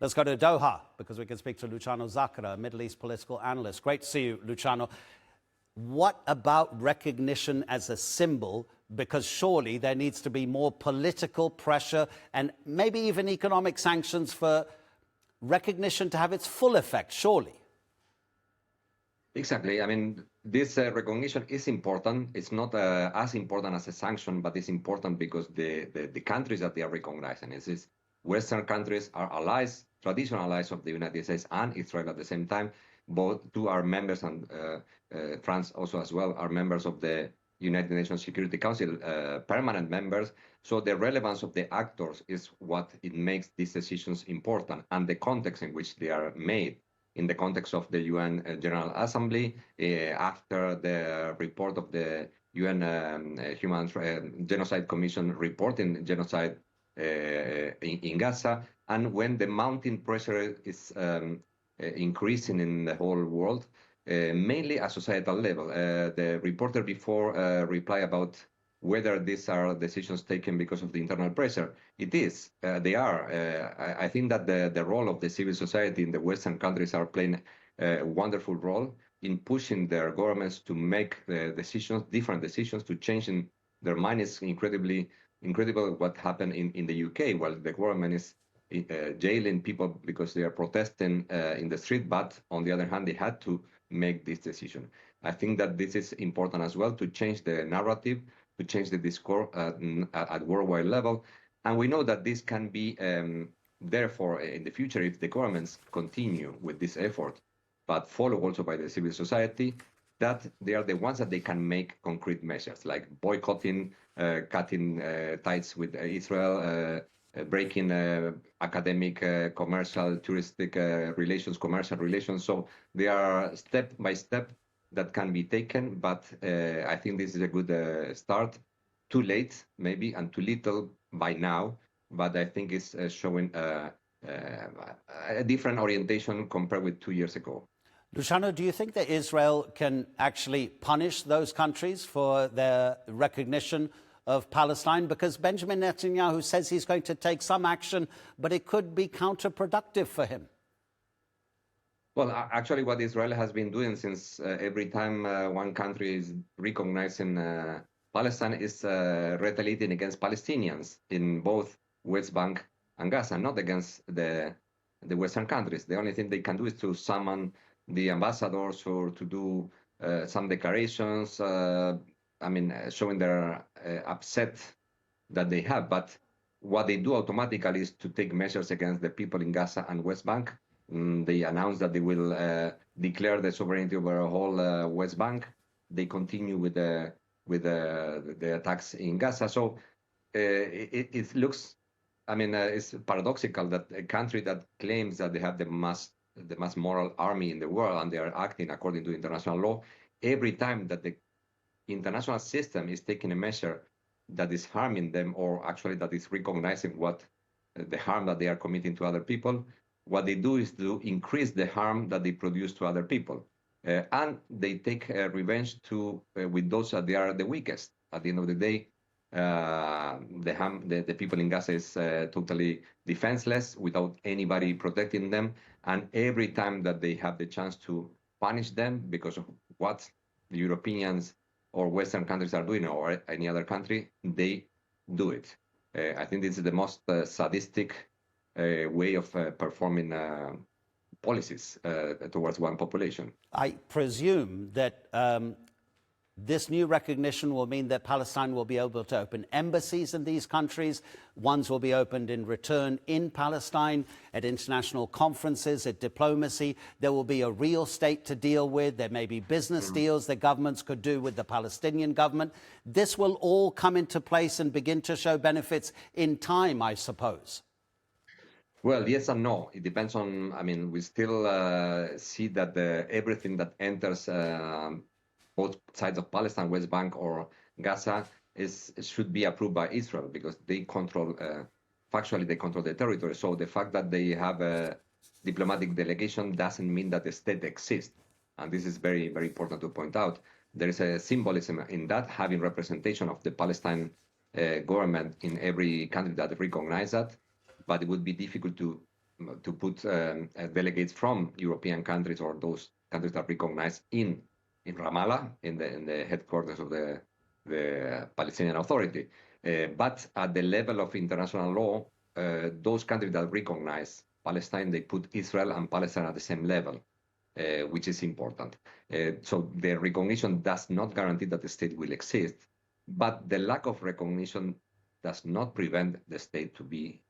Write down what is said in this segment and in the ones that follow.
Let's go to Doha because we can speak to Luciano Zaccara, a Middle East political analyst. Great to see you, Luciano. What about recognition as a symbol? Because surely there needs to be more political pressure and maybe even economic sanctions for recognition to have its full effect, surely. Exactly. I mean, this recognition is important. It's not as important as a sanction, but it's important because the countries that they are recognizing is Western countries are allies, traditional allies of the United States and Israel at the same time. Both two are members, and France also as well are members of the United Nations Security Council, permanent members. So the relevance of the actors is what it makes these decisions important, and the context in which they are made. In the context of the UN General Assembly, after the report of the UN Genocide Commission reporting genocide in Gaza, and when the mounting pressure is increasing in the whole world, mainly at societal level. The reporter before replied about whether these are decisions taken because of the internal pressure. It is. They are. I think that the role of the civil society in the Western countries are playing a wonderful role in pushing their governments to make decisions, different decisions, to change in their mind. It's incredible what happened in the UK, while the government is jailing people because they are protesting in the street, but on the other hand, they had to make this decision. I think that this is important as well, to change the narrative, to change the discourse at worldwide level. And we know that this can be, therefore, in the future, if the governments continue with this effort, but followed also by the civil society, that they are the ones that they can make concrete measures, like boycotting, cutting ties with Israel, breaking academic, commercial, touristic relations, commercial relations. So they are step by step that can be taken, but I think this is a good start. Too late, maybe, and too little by now, but I think it's showing a different orientation compared with 2 years ago. Luciano, do you think that Israel can actually punish those countries for their recognition of Palestine? Because Benjamin Netanyahu says he's going to take some action, but it could be counterproductive for him. Well, actually, what Israel has been doing since every time one country is recognizing Palestine is retaliating against Palestinians in both West Bank and Gaza, not against the Western countries. The only thing they can do is to summon the ambassadors or to do some declarations, showing their upset that they have. But what they do automatically is to take measures against the people in Gaza and West Bank. They announced that they will declare the sovereignty over a whole West Bank. They continue with the attacks in Gaza. So it looks, it's paradoxical that a country that claims that they have the mass moral army in the world and they are acting according to international law, every time that the international system is taking a measure that is harming them, or actually that is recognizing what the harm that they are committing to other people, what they do is to increase the harm that they produce to other people. And they take revenge with those that they are the weakest. At the end of the day, the people in Gaza is totally defenseless without anybody protecting them. And every time that they have the chance to punish them because of what the Europeans or Western countries are doing, or any other country, they do it. I think this is the most sadistic way of performing policies towards one population. I presume that this new recognition will mean that Palestine will be able to open embassies in these countries. Ones will be opened in return in Palestine, at international conferences, at diplomacy. There will be a real state to deal with. There may be business deals that governments could do with the Palestinian government. This will all come into place and begin to show benefits in time, I suppose. Well, yes and no. It depends on, we still see that everything that enters both sides of Palestine, West Bank or Gaza, should be approved by Israel, because they control, factually, they control the territory. So the fact that they have a diplomatic delegation doesn't mean that the state exists. And this is very, very important to point out. There is a symbolism in that, having representation of the Palestine government in every country that recognizes that. But it would be difficult to to put delegates from European countries or those countries that recognize in Ramallah, in the headquarters of the Palestinian Authority. But at the level of international law, those countries that recognize Palestine, they put Israel and Palestine at the same level, which is important. So the recognition does not guarantee that the state will exist, but the lack of recognition does not prevent the state to be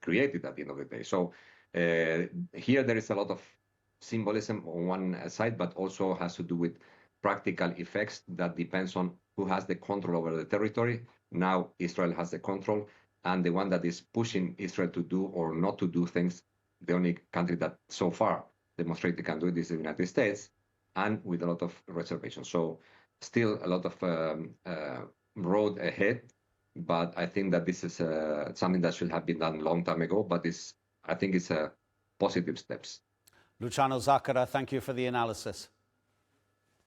created at the end of the day. So here there is a lot of symbolism on one side, but also has to do with practical effects that depends on who has the control over the territory. Now Israel has the control, and the one that is pushing Israel to do or not to do things, the only country that so far demonstrated can do it is the United States, and with a lot of reservations. So still a lot of road ahead, but I think that this is something that should have been done a long time ago, but I think it's positive steps. Luciano Zaccara, thank you for the analysis.